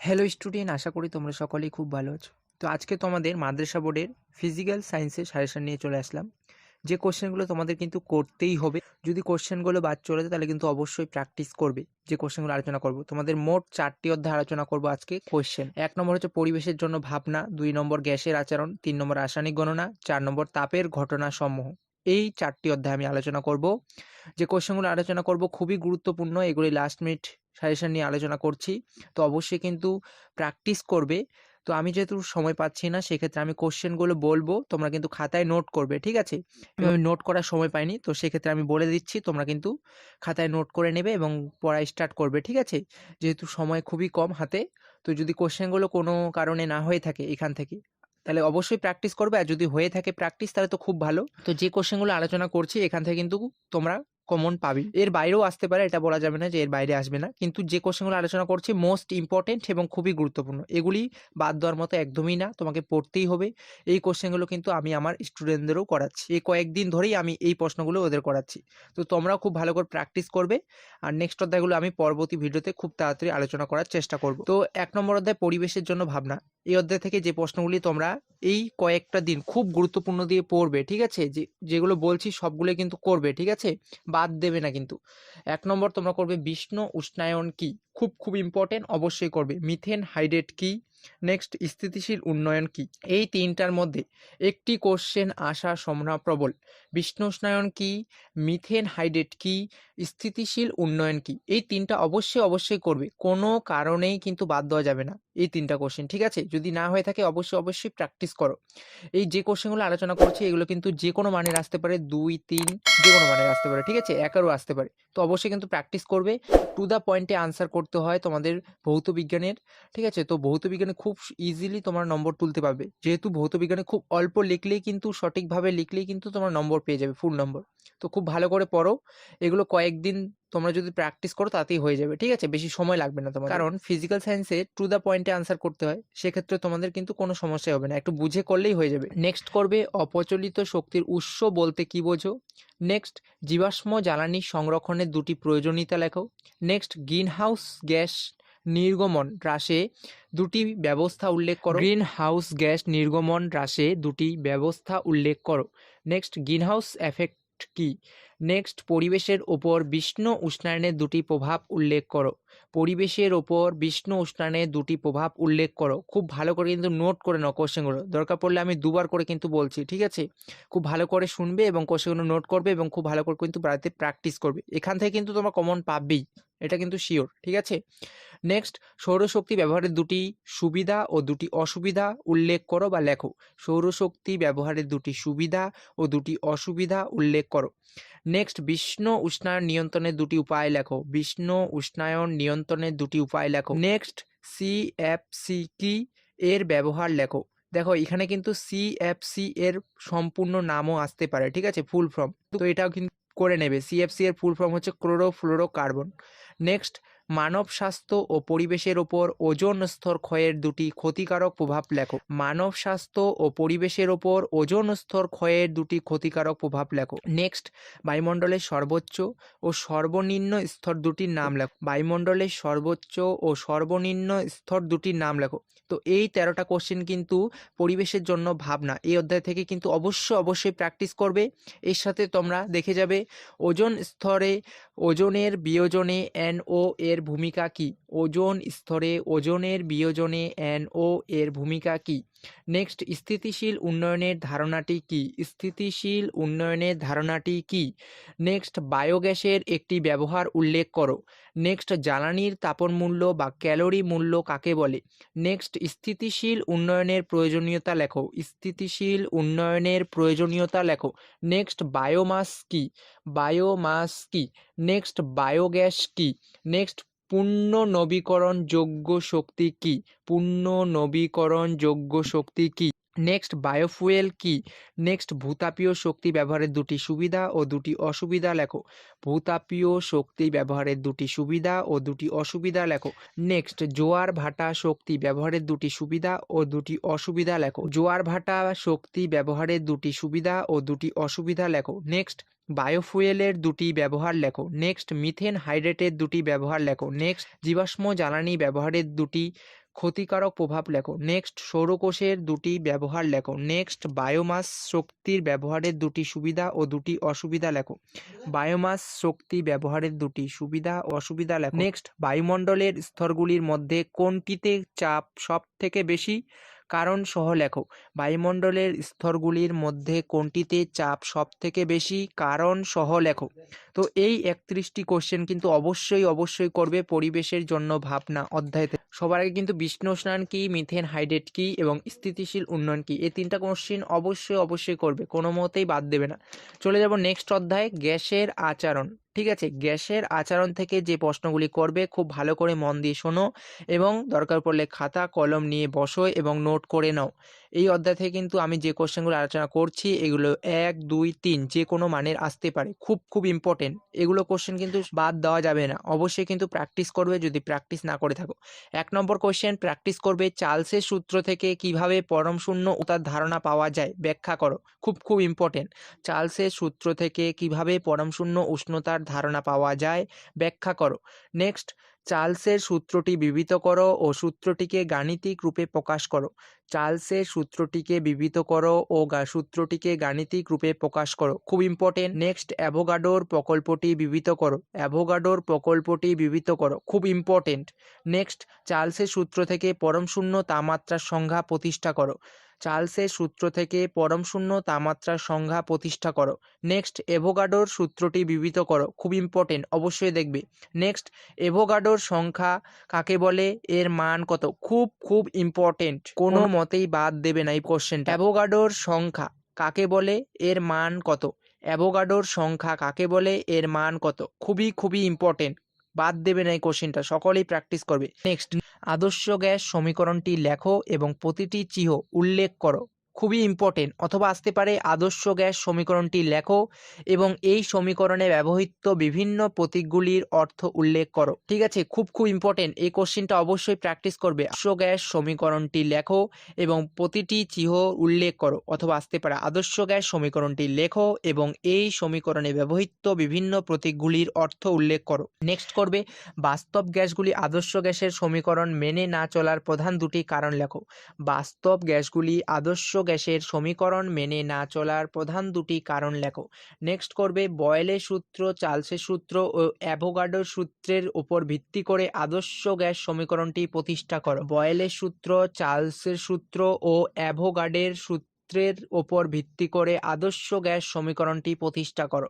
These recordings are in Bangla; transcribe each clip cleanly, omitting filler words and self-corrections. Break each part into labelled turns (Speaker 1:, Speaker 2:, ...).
Speaker 1: হ্যালো স্টুডেন্ট, আশা করি তোমরা সকলেই খুব ভালো আছো। তো আজকে তোমাদের মাদ্রাসা বোর্ডের ফিজিক্যাল সায়েন্সের সাজেশন নিয়ে চলে আসলাম। যে কোশ্চেনগুলো তোমাদের কিন্তু করতেই হবে। যদি কোশ্চেনগুলো বাদ চলে যায় তাহলে কিন্তু অবশ্যই প্র্যাকটিস করবে। যে কোশ্চেনগুলো আলোচনা করব, তোমাদের মোট 4টি অধ্যায় আলোচনা করব আজকে। কোশ্চেন 1 নম্বর হচ্ছে পরিবেশের জন্য ভাবনা, 2 নম্বর গ্যাসের আচরণ, 3 নম্বর রাসায়নিক গণনা, 4 নম্বর তাপের ঘটনাসমূহ। এই 4টি অধ্যায় আমি আলোচনা করব। যে কোশ্চেনগুলো আলোচনা করব খুবই গুরুত্বপূর্ণ, এগুলি লাস্ট মিনিট সাজেশন নিয়ে আলোচনা করছি। তো অবশ্যই কিন্তু প্র্যাকটিস করবে। তো আমি যেহেতু সময় পাচ্ছি না, সেক্ষেত্রে আমি কোশ্চেনগুলো বলবো, তোমরা কিন্তু খাতায় নোট করবে, ঠিক আছে? আমি নোট করার সময় পাইনি, তো সেক্ষেত্রে আমি বলে দিচ্ছি, তোমরা কিন্তু খাতায় নোট করে নেবে এবং পড়া স্টার্ট করবে, ঠিক আছে? যেহেতু সময় খুবই কম হাতে, তো যদি কোশ্চেনগুলো কোনো কারণে না হয়ে থাকে এখান থেকে, তাহলে অবশ্যই প্র্যাকটিস করবে। আর যদি হয়ে থাকে প্র্যাকটিস, তাহলে তো খুব ভালো। তো যে কোশ্চেনগুলো আলোচনা করছি এখান থেকে কিন্তু তোমরা কমন পাবি। এর বাইরেও আসতে পারে, এটা বলা যাবে না যে এর বাইরে আসবে না, কিন্তু যে কোশ্চেনগুলো আলোচনা করছি মোস্ট ইম্পর্টেন্ট এবং খুবই গুরুত্বপূর্ণ, এগুলি বাদ দেওয়ার মতো একদমই না, তোমাকে পড়তেই হবে। এই কোশ্চেনগুলো কিন্তু আমি আমার স্টুডেন্টদেরও করাচ্ছি, এই কয়েকদিন ধরেই আমি এই প্রশ্নগুলো ওদের করাচ্ছি। তো তোমরাও খুব ভালো করে প্র্যাকটিস করবে। আর নেক্সট অধ্যায়গুলো আমি পরবর্তী ভিডিওতে খুব তাড়াতাড়ি আলোচনা করার চেষ্টা করব। তো 1 নম্বর অধ্যায় পরিবেশের জন্য ভাবনা। এই অধ্যায় থেকে যে প্রশ্নগুলি তোমরা এই কয়েকটা দিন খুব গুরুত্বপূর্ণ দিয়ে পড়বে, ঠিক আছে? যেগুলো বলছি সবগুলো কিন্তু করবে, ঠিক আছে? বাদ দেবে না কিন্তু। 1 নম্বর তোমরা করবে বিষ্ণ উষ্ণায়ন কি, খুব খুব ইম্পর্টেন্ট, অবশ্যই করবে। মিথেন হাইড্রেট কি, নেক্সট স্থিতিশীল উন্নয়ন কি। এই তিনটার মধ্যে একটি কোশ্চেন আসার সম্ভাবনা প্রবল। বিষ্ণ উষ্ণায়ন কি, মিথেন হাইড্রেট কি, স্থিতিশীল উন্নয়ন কি, এই তিনটা অবশ্যই অবশ্যই করবে, কোনো কারণেই কিন্তু বাদ দেওয়া যাবে না এই তিনটা কোশ্চেন, ঠিক আছে? যদি না হয়ে থাকে অবশ্যই অবশ্যই প্র্যাকটিস করো। এই যে কোশ্চেনগুলো আলোচনা করছি এগুলো কিন্তু যে কোনো মানের আসতে পারে, 2, 3 যে কোনো মানের আসতে পারে, ঠিক আছে? একারও আসতে পারে। তো অবশ্যই কিন্তু প্র্যাকটিস করবে। টু দ্য পয়েন্টে আনসার করতে হয় তোমাদের ভৌত বিজ্ঞানের, ঠিক আছে? তো ভৌত বিজ্ঞানে খুব ইজিলি তোমরা নম্বর তুলতে পারবে, যেহেতু ভৌত বিজ্ঞানে খুব অল্প লিখলেই কিন্তু, সঠিকভাবে লিখলেই কিন্তু তোমরা নম্বর পেয়ে যাবে, ফুল নম্বর। তো খুব ভালো করে পড়ো। এগুলো কয়েকদিন তোমরা যদি প্র্যাকটিস করো তাতেই হয়ে যাবে, ঠিক আছে? বেশি সময় লাগবে না তোমাদের, কারণ ফিজিক্যাল সায়েন্সে টু দ্য পয়েন্টে আনসার করতে হয়, সেক্ষেত্রে তোমাদের কিন্তু কোনো সমস্যা হবে না, একটু বুঝে করলেই হয়ে যাবে। নেক্সট করবে অপ্রচলিত শক্তির উৎস বলতে কি বোঝো। নেক্সট জীবাশ্ম জ্বালানি সংরক্ষণের দুটি প্রয়োজনীয়তা লেখো। নেক্সট গ্রিন হাউস গ্যাস নির্গমন হ্রাসে দুটি ব্যবস্থা উল্লেখ করো। গ্রিন হাউস গ্যাস নির্গমন হ্রাসে দুটি ব্যবস্থা উল্লেখ করো। নেক্সট গ্রিন হাউস এফেক্ট কি। নেক্সট পরিবেশের ওপর বিষ্ণ উষ্ণায়নের দুটি প্রভাব উল্লেখ করো। পরিবেশের ওপর বিষ্ণ উষ্ণায়নের দুটি প্রভাব উল্লেখ করো। খুব ভালো করে কিন্তু নোট করে নাও কোশ্চেনগুলো, দরকার পড়লে আমি দুবার করে কিন্তু বলছি, ঠিক আছে? খুব ভালো করে শুনবে এবং কোশ্চেনগুলো নোট করবে এবং খুব ভালো করে কিন্তু বাড়িতে প্র্যাকটিস করবে। এখান থেকে কিন্তু তোমরা কমন পাবেই, এটা কিন্তু শিওর, ঠিক আছে? নেক্সট সৌরশক্তি ব্যবহারের দুটি সুবিধা ও দুটি অসুবিধা উল্লেখ করো বা লেখো। সৌরশক্তি ব্যবহারের দুটি সুবিধা ও দুটি অসুবিধা উল্লেখ করো। নেক্সট বিষ্ণ উষ্ণায়ন নিয়ন্ত্রণের দুটি উপায় লেখো। বিষ্ণ উষ্ণায়ন নিয়ন্ত্রণের দুটি উপায় লেখো। নেক্সট সিএফসি কি, এর ব্যবহার লেখো। দেখো এখানে কিন্তু সিএফসি এর সম্পূর্ণ নামও আসতে পারে, ঠিক আছে? ফুল ফর্ম, তো এটাও কিন্তু করে নেবে। সিএফসি এর ফুল ফর্ম হচ্ছে ক্লোরোফ্লোরোকার্বন। নেক্সট মানব স্বাস্থ্য ও পরিবেশের ওপর ওজোন স্তর ক্ষয়ের দুটি ক্ষতিকারক প্রভাব লেখো। মানব স্বাস্থ্য ও পরিবেশের ওপর ওজোন স্তর ক্ষয়ের দুটি ক্ষতিকারক প্রভাব লেখো। নেক্সট বায়ুমণ্ডলের সর্বোচ্চ ও সর্বনিম্ন স্তর দুটির নাম লেখো। বায়ুমণ্ডলের সর্বোচ্চ ও সর্বনিম্ন স্তর দুটির নাম লেখো। তো এই 13টা কোশ্চেন কিন্তু পরিবেশের জন্য ভাবনা, এই অধ্যায় থেকে কিন্তু অবশ্যই প্র্যাকটিস করবে। এর সাথে তোমরা দেখে যাবে ওজোন স্তরে ওজনের বিয়োজনে NO এর ভূমিকা কী। ওজোন স্তরে ওজনের বিয়োজনে NO এর ভূমিকা কী। নেক্সট স্থিতিশীল উন্নয়নের ধারণাটি কী। স্থিতিশীল উন্নয়নের ধারণাটি কী। নেক্সট বায়োগ্যাসের একটি ব্যবহার উল্লেখ করো। নেক্সট জ্বালানির তাপন মূল্য বা ক্যালোরি মূল্য কাকে বলে। নেক্সট স্থিতিশীল উন্নয়নের প্রয়োজনীয়তা লেখো। স্থিতিশীল উন্নয়নের প্রয়োজনীয়তা লেখো। নেক্সট বায়োমাস কী। বায়োমাস কী। নেক্সট বায়োগ্যাস কী। নেক্সট পুনর্নবীকরণযোগ্য শক্তি কী। পুনর্নবীকরণযোগ্য শক্তি কী। নেক্সট বায়োফুয়েল কী। নেক্সট ভূতাপীয় শক্তি ব্যবহারের দুটি সুবিধা ও দুটি অসুবিধা লেখো। ভূতাপীয় শক্তি ব্যবহারের দুটি সুবিধা ও দুটি অসুবিধা লেখো। নেক্সট জোয়ার ভাটা শক্তি ব্যবহারের দুটি সুবিধা ও দুটি অসুবিধা লেখো। জোয়ার ভাটা শক্তি ব্যবহারের দুটি সুবিধা ও দুটি অসুবিধা লেখো। নেক্সট বায়োফুয়েলের দুটি ব্যবহার লেখো। নেক্সট মিথেন হাইড্রেটের দুটি ব্যবহার লেখো। নেক্সট জীবাশ্ম জ্বালানি ব্যবহারের দুটি ক্ষতিকারক প্রভাব লেখো। নেক্সট সৌরকোষের দুটি ব্যবহার লেখো। নেক্সট বায়োমাস শক্তির ব্যবহারের দুটি সুবিধা ও দুটি অসুবিধা লেখো। বায়োমাস শক্তি ব্যবহারের দুটি সুবিধা ও অসুবিধা লেখো। নেক্সট বায়ুমণ্ডলের স্তরগুলির মধ্যে কোনটিতে চাপ সব থেকে বেশি, কারণ সহ লেখো। বায়ুমণ্ডলের স্তরগুলির মধ্যে কোনটিতে চাপ সব থেকে বেশি, কারণ সহ লেখো। তো এই 31টি কোশ্চেন কিন্তু অবশ্যই করবে পরিবেশের জন্য ভাবনা অধ্যায় থেকে। সবার আগে কিন্তু বিষ্ণ স্নান কি, মিথেন হাইড্রেট কি এবং স্থিতিশীল উন্নয়ন কি, এই 3টা কোশ্চেন অবশ্যই করবে, কোনো মতেই বাদ দেবে না। চলে যাব নেক্সট অধ্যায়, গ্যাসের আচরণ। ঠিক আছে, গ্যাসের আচরণ থেকে যে প্রশ্নগুলি করবে খুব ভালো করে মন দিয়ে শোনো এবং দরকার পড়লে খাতা কলম নিয়ে বসো এবং নোট করে নাও। এই অধ্যায় থেকে কিন্তু আমি যে কোশ্চেনগুলো আলোচনা করছি এগুলো 1, 2, 3 যে কোনো মানের আসতে পারে, খুব ইম্পর্টেন্ট। এগুলো কোশ্চেন কিন্তু বাদ দেওয়া যাবে না, অবশ্যই কিন্তু প্র্যাকটিস করবে যদি প্র্যাকটিস না করে থাকো। 1 নম্বর কোশ্চেন, প্র্যাকটিস করবে চার্লসের সূত্র থেকে কিভাবে পরম শূন্য উতার ধারণা পাওয়া যায় ব্যাখ্যা করো। খুব ইম্পর্টেন্ট। চার্লসের সূত্র থেকে কিভাবে পরম শূন্য উষ্ণতার ধারণা পাওয়া যায় ব্যাখ্যা করো। নেক্সট, চার্লসের সূত্রটি বিবৃত করো ও সূত্রটিকে গাণিতিক রূপে প্রকাশ করো। চার্লসের সূত্রটিকে বিবৃত করো ও সূত্রটিকে গাণিতিক রূপে প্রকাশ করো, খুব ইম্পর্টেন্ট। নেক্সট, অ্যাভোগাড্রোর প্রকল্পটি বিবৃত করো। অ্যাভোগাড্রোর প্রকল্পটি বিবৃত করো, খুব ইম্পর্টেন্ট। নেক্সট, চার্লসের সূত্র থেকে পরম শূন্য তাপমাত্রার সংজ্ঞা প্রতিষ্ঠা করো। চার্লসের সূত্র থেকে পরম শূন্য তাপমাত্রার সংজ্ঞা প্রতিষ্ঠা করো। নেক্সট, অ্যাভোগাড্রোর সূত্রটি বিবৃত করো, খুব ইম্পর্টেন্ট, অবশ্যই দেখবে। নেক্সট, অ্যাভোগাড্রোর সংখ্যা কাকে বলে, এর মান কত, খুব ইম্পর্টেন্ট, কোনো মতেই বাদ দেবে না এই কোশ্চেনটা। অ্যাভোগাড্রোর সংখ্যা কাকে বলে, এর মান কত। অ্যাভোগাড্রোর সংখ্যা কাকে বলে, এর মান কত, খুবই ইম্পর্টেন্ট, বাদ দেবে না এই কোশ্চেনটা, সকলেই প্র্যাকটিস করবে। নেক্সট, আদর্শ গ্যাস সমীকরণটি লেখো এবং প্রতিটি চিহ্ন উল্লেখ করো, খুবই ইম্পর্টেন্ট। অথবা আসতে পারে আদর্শ গ্যাস সমীকরণটি লেখো এবং এই সমীকরণে ব্যবহৃত বিভিন্ন প্রতীকগুলির অর্থ উল্লেখ করো। ঠিক আছে, খুব ইম্পর্টেন্ট, এই কোশ্চেনটা অবশ্যই প্র্যাকটিস করবে। আদর্শ গ্যাস সমীকরণটি লেখো এবং প্রতিটি চিহ্ন উল্লেখ করো। অথবা আসতে পারে আদর্শ গ্যাস সমীকরণটি লেখো এবং এই সমীকরণে ব্যবহৃত বিভিন্ন প্রতীকগুলির অর্থ উল্লেখ করো। নেক্সট করবে বাস্তব গ্যাসগুলি আদর্শ গ্যাসের সমীকরণ মেনে না চলার প্রধান দুটি কারণ লেখো। বাস্তব গ্যাসগুলি আদর্শ গ্যাসের সমীকরণ মেনে না চলার প্রধান দুটি কারণ লেখো। নেক্সট করবে বয়েলের সূত্র, চার্লসের সূত্র ও অ্যাভোগাড্রোর সূত্রের উপর ভিত্তি করে আদর্শ গ্যাস সমীকরণটি প্রতিষ্ঠা করো। বয়েলের সূত্র, চার্লসের সূত্র ও অ্যাভোগাড্রোর সূত্রের ওপর ভিত্তি করে আদর্শ গ্যাস সমীকরণটি প্রতিষ্ঠা করো।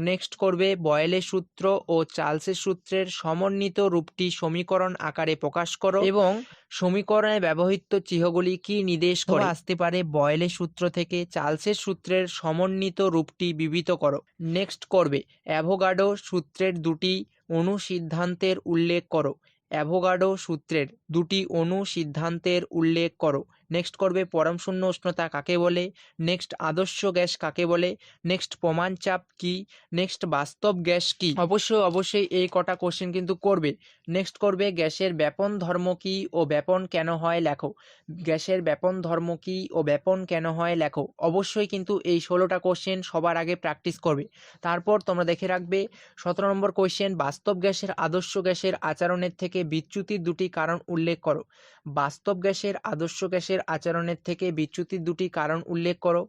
Speaker 1: নেক্সট করবে বয়েলের সূত্র ও চার্লসের সূত্রের সমন্বিত রূপটি সমীকরণ আকারে প্রকাশ করো এবং সমীকরণে ব্যবহৃত চিহ্নগুলি কি নির্দেশ করে। আসতে পারে বয়েলের সূত্র থেকে চার্লসের সূত্রের সমন্বিত রূপটি বিবৃত করো। নেক্সট করবে অ্যাভোগাড্রো সূত্রের দুটি অনুসিদ্ধান্তের উল্লেখ করো। অ্যাভোগাড্রো সূত্রের দুটি অনুসিদ্ধান্তের উল্লেখ করো। নেক্সট করবে পরম শূন্য উষ্ণতা কাকে বলে। নেক্সট, আদর্শ গ্যাস কাকে বলে। নেক্সট, প্রমাণ চাপ কি। নেক্সট, বাস্তব গ্যাস কি। অবশ্যই এই কটা কোশ্চেন কিন্তু করবে। নেক্সট করবে গ্যাসের ব্যাপন ধর্ম কি ও ব্যাপন কেন হয় লেখো। গ্যাসের ব্যাপন ধর্ম কি ও ব্যাপন কেন হয় লেখো। অবশ্যই কিন্তু এই 16টা কোশ্চেন সবার আগে প্র্যাকটিস করবে। তারপর তোমরা দেখে রাখবে 17 নম্বর কোশ্চেন, বাস্তব গ্যাসের আদর্শ গ্যাসের আচরণের থেকে বিচ্যুতির দুটি কারণ উল্লেখ করো। বাস্তব গ্যাসের আদর্শ গ্যাসের আচরণের থেকে বিচ্যুতির দুটি কারণ উল্লেখ করো।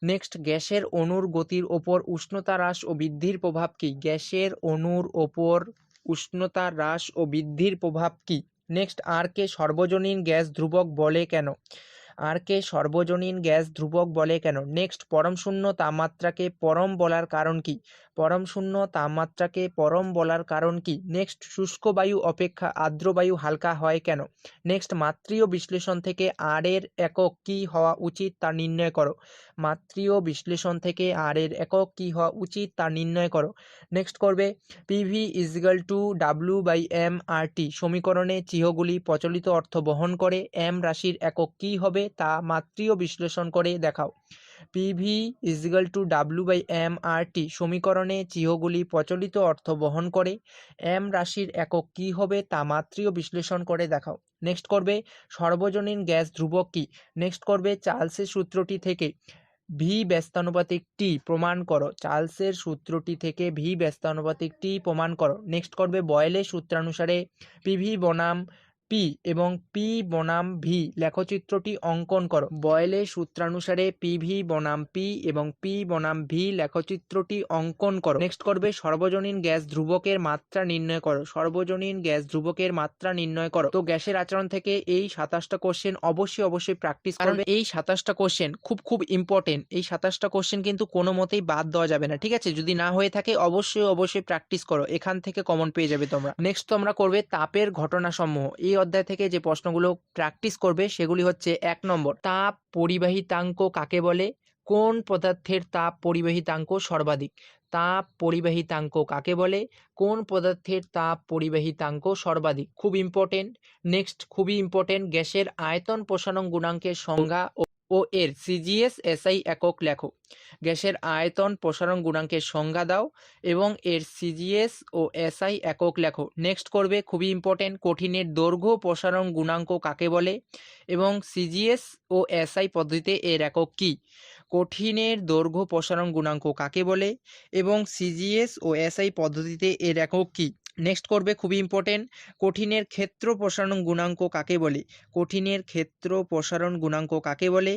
Speaker 1: নেক্সট, গ্যাসের অণুর গতির ওপর উষ্ণতা হ্রাস ও বৃদ্ধির প্রভাব কি। গ্যাসের অণুর ওপর উষ্ণতা হ্রাস ও বৃদ্ধির প্রভাব কি। নেক্সট, আরকে সর্বজনীন গ্যাস ধ্রুবক বলে কেন। আরকে সর্বজনীন গ্যাস ধ্রুবক বলে কেন। নেক্সট, পরম শূন্য তাপমাত্রাকে পরম বলার কারণ কি। পরম শূন্য তাপমাত্রাকে পরম বলার কারণ কি। নেক্সট, শুষ্ক বায়ু অপেক্ষা আর্দ্র বায়ু হালকা হয় কেন। নেক্সট, মাত্রীয় বিশ্লেষণ থেকে আর এর একক কি হওয়া উচিত তা নির্ণয় করো। মাত্রীয় বিশ্লেষণ থেকে আর এর একক কি হওয়া উচিত তা নির্ণয় করো। নেক্সট করবে পিভি ইজিক্যাল টু W/m/RT সমীকরণে চিহ্নগুলি প্রচলিত অর্থ বহন করে। এম রাশির একক কি হবে তা মাত্রীয় বিশ্লেষণ করে দেখাও। পিভি ইজিক্যাল টু W/m/RT সমীকরণে চিহ্নগুলি প্রচলিত অর্থ বহন করে। এম রাশির একক কি হবে তা মাত্রীয় বিশ্লেষণ করে দেখাও। নেক্সট করবে সর্বজনীন গ্যাস ধ্রুবক কি। নেক্সট করবে চার্লসের সূত্রটি থেকে ভি ব্যস্তানুপাতিক টি প্রমাণ করো। চার্লসের সূত্রটি থেকে ভি ব্যস্তানুপাতিক টি প্রমাণ করো। নেক্সট করবে বয়েলের সূত্রানুসারে পিভি বনাম পি এবং পি বনাম ভি লেখচিত্রটি অঙ্কন করো। বয়েলের সূত্রানুসারে পিভি বনাম পি এবং পি বনাম ভি লেখচিত্রটি অঙ্কন করো। নেক্সট করবে সর্বজনীন গ্যাস ধ্রুবকের মাত্রা নির্ণয় করো। সর্বজনীন গ্যাস ধ্রুবকের মাত্রা নির্ণয় করো। তো গ্যাসের আচরণ থেকে এই 27টা কোশ্চেন অবশ্যই প্র্যাকটিস করবে। এই 27টা কোশ্চেন খুব ইম্পর্টেন্ট। এই 27টা কোশ্চেন কিন্তু কোনো মতেই বাদ দেওয়া যাবে না, ঠিক আছে? যদি না হয়ে থাকে অবশ্যই প্র্যাকটিস করো, এখান থেকে কমন পেয়ে যাবে তোমরা। নেক্সট তোমরা করবে তাপের ঘটনাসমূহ। এই অধ্যায় থেকে যে প্রশ্নগুলো প্র্যাকটিস করবে সেগুলি হচ্ছে 1 নম্বর, তাপ পরিবাহিতাঙ্ক কাকে বলে? কোন পদার্থের তাপ পরিবাহিতাঙ্ক সর্বাধিক? তাপ পরিবাহিতাঙ্ক কাকে বলে? কোন পদার্থের তাপ পরিবাহিতাঙ্ক সর্বাধিক? খুব ইম্পর্টেন্ট। নেক্সট খুবই ইম্পর্টেন্ট, গ্যাসের আয়তন প্রসারণ গুণাঙ্কের সংজ্ঞা ও এর সিজিএস এসআই একক লেখো। গ্যাসের আয়তন প্রসারণ গুণাঙ্কের সংজ্ঞা দাও এবং এর সিজিএস ও এসআই একক লেখো। নেক্সট করবে খুবই ইম্পর্টেন্ট, কঠিনের দৈর্ঘ্য প্রসারণ গুণাঙ্ক কাকে বলে এবং সিজিএস ও এসআই পদ্ধতিতে এর একক কী? কঠিনের দৈর্ঘ্য প্রসারণ গুণাঙ্ক কাকে বলে এবং সিজিএস ও এসআই পদ্ধতিতে এর একক কী? নেক্সট করবে খুবই ইম্পর্টেন্ট, কঠিনের ক্ষেত্র প্রসারণ গুণাঙ্ক কাকে বলে? কঠিনের ক্ষেত্র প্রসারণ গুণাঙ্ক কাকে বলে?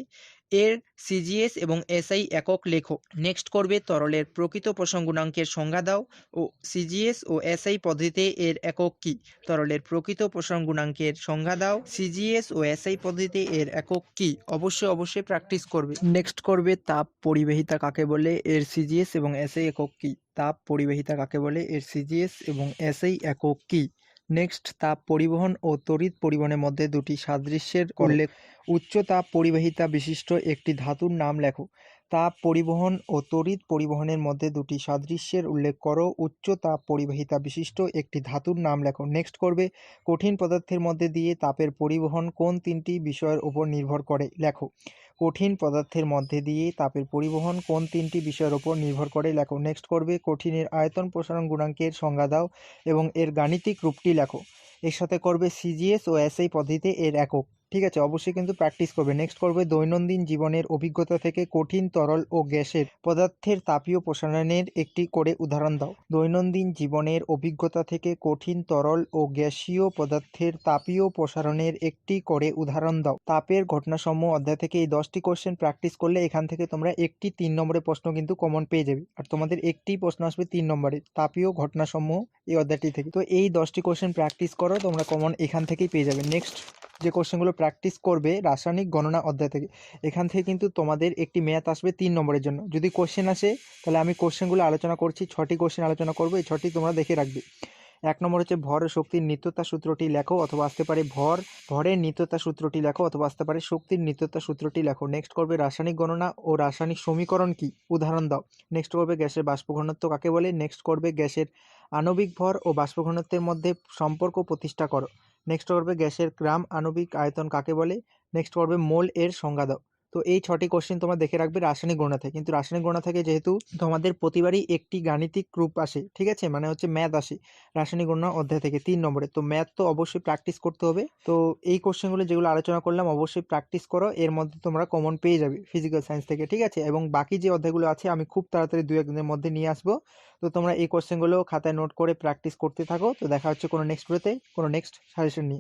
Speaker 1: এর সিজিএস এবং এসআই একক লেখো। নেক্সট করবে তরলের প্রকৃত প্রসারণ গুণাঙ্কের সংজ্ঞা দাও ও সিজিএস ও এসআই পদ্ধতিতে এর একক কী? তরলের প্রকৃত প্রসারণ গুণাঙ্কের সংজ্ঞা দাও, সিজিএস ও এসআই পদ্ধতিতে এর একক কী? অবশ্যই প্র্যাকটিস করবে। নেক্সট করবে তাপ পরিবাহিতা কাকে বলে? এর সিজিএস এবং এসআই একক কী? তাপ পরিবাহিতা কাকে বলে? এর সিজিএস এবং এসআই একক কী? নেক্সট তাপ পরিবহন ও তড়িৎ পরিবহনের মধ্যে দুটি সাদৃশ্যের উল্লেখ। উচ্চ তাপ পরিবাহিতা বিশিষ্ট একটি ধাতুর নাম লেখো। তাপ পরিবহন ও তড়িৎ পরিবহনের মধ্যে দুটি সাদৃশ্যের উল্লেখ করো। উচ্চ তাপ পরিবাহিতা বিশিষ্ট একটি ধাতুর নাম লেখো। নেক্সট করবে কঠিন পদার্থের মধ্যে দিয়ে তাপের পরিবহন কোন তিনটি বিষয়ের উপর নির্ভর করে? লেখো। কঠিন পদার্থের মধ্যে দিয়ে তাপের পরিবহন কোন তিনটি বিষয়ের উপর নির্ভর করে? লেখো। নেক্সট করবে কঠিনের আয়তন প্রসারণ গুণাঙ্কের সংজ্ঞা দাও এবং এর গাণিতিক রূপটি লেখো। এর সাথে করবে সিজিএস ও এসআই পদ্ধতিতে এর একক। ঠিক আছে, অবশ্যই কিন্তু প্র্যাকটিস করবে। নেক্সট করবে দৈনন্দিন জীবনের অভিজ্ঞতা থেকে কঠিন তরল ও গ্যাসের পদার্থের তাপীয় প্রসারণের একটি করে উদাহরণ দাও। দৈনন্দিন জীবনের অভিজ্ঞতা থেকে কঠিন তরল ও গ্যাসীয় পদার্থের তাপীয় প্রসারণের একটি করে উদাহরণ দাও। তাপের ঘটনাসমূহ অধ্যায় থেকে এই 10টি কোশ্চেন প্র্যাকটিস করলে এখান থেকে তোমরা একটি 3 নম্বরের প্রশ্ন কিন্তু কমন পেয়ে যাবে। আর তোমাদের একটি প্রশ্ন আসবে 3 নম্বরে তাপীয় ঘটনাসমূহ এই অধ্যায়টি থেকে। তো এই 10টি কোশ্চেন প্র্যাকটিস করো, তোমরা কমন এখান থেকেই পেয়ে যাবে। নেক্সট যে কোশ্চেনগুলো প্র্যাকটিস করবে রাসায়নিক গণনা অধ্যায় থেকে, এখান থেকে কিন্তু তোমাদের একটি ম্যাথ আসবে 3 নম্বরের জন্য। যদি কোশ্চেন আসে তাহলে আমি কোশ্চেনগুলো আলোচনা করছি, 6টি কোশ্চেন আলোচনা করবো, এই 6টি তোমরা দেখে রাখবে। 1 নম্বর হচ্ছে ভর ও শক্তির নিত্যতা সূত্রটি লেখো, অথবা আসতে পারে ভরের নিত্যতা সূত্রটি লেখো, অথবা আসতে পারে শক্তির নিত্যতা সূত্রটি লেখো। নেক্সট করবে রাসায়নিক গণনা ও রাসায়নিক সমীকরণ কি? উদাহরণ দাও। নেক্সট করবে গ্যাসের বাষ্প ঘনত্ব কাকে বলে? নেক্সট করবে গ্যাসের আণবিক ভর ও বাষ্প ঘনত্বের মধ্যে সম্পর্ক প্রতিষ্ঠা করো। নেক্সট করবে গ্যাসের গ্রাম আণবিক আয়তন কাকে বলে? নেক্সট করবে মোল এর সংজ্ঞা দাও। তো এই 6টি কোশ্চেন তোমরা দেখে রাখবে রাসায়নিক গণনা থেকে। কিন্তু রাসায়নিক গণনা থেকে যেহেতু তোমাদের প্রতিবারই একটি গাণিতিক রূপ আসে, ঠিক আছে, মানে হচ্ছে ম্যাথ আসে রাসায়নিক গণনা অধ্যায় থেকে 3 নম্বরে, তো ম্যাথ তো অবশ্যই প্র্যাকটিস করতে হবে। তো এই কোশ্চেনগুলো যেগুলো আলোচনা করলাম অবশ্যই প্র্যাকটিস করো, এর মধ্যে তোমরা কমন পেয়ে যাবে ফিজিক্যাল সায়েন্স থেকে, ঠিক আছে। এবং বাকি যে অধ্যায়গুলো আছে আমি খুব তাড়াতাড়ি 2-1 দিনের মধ্যে নিয়ে আসবো। তো তোমরা এই কোশ্চেনগুলো খাতায় নোট করে প্র্যাকটিস করতে থাকো। তো দেখা হচ্ছে কোনো নেক্সট ভিডিওতে কোনো নেক্সট সাজেশন নিয়ে।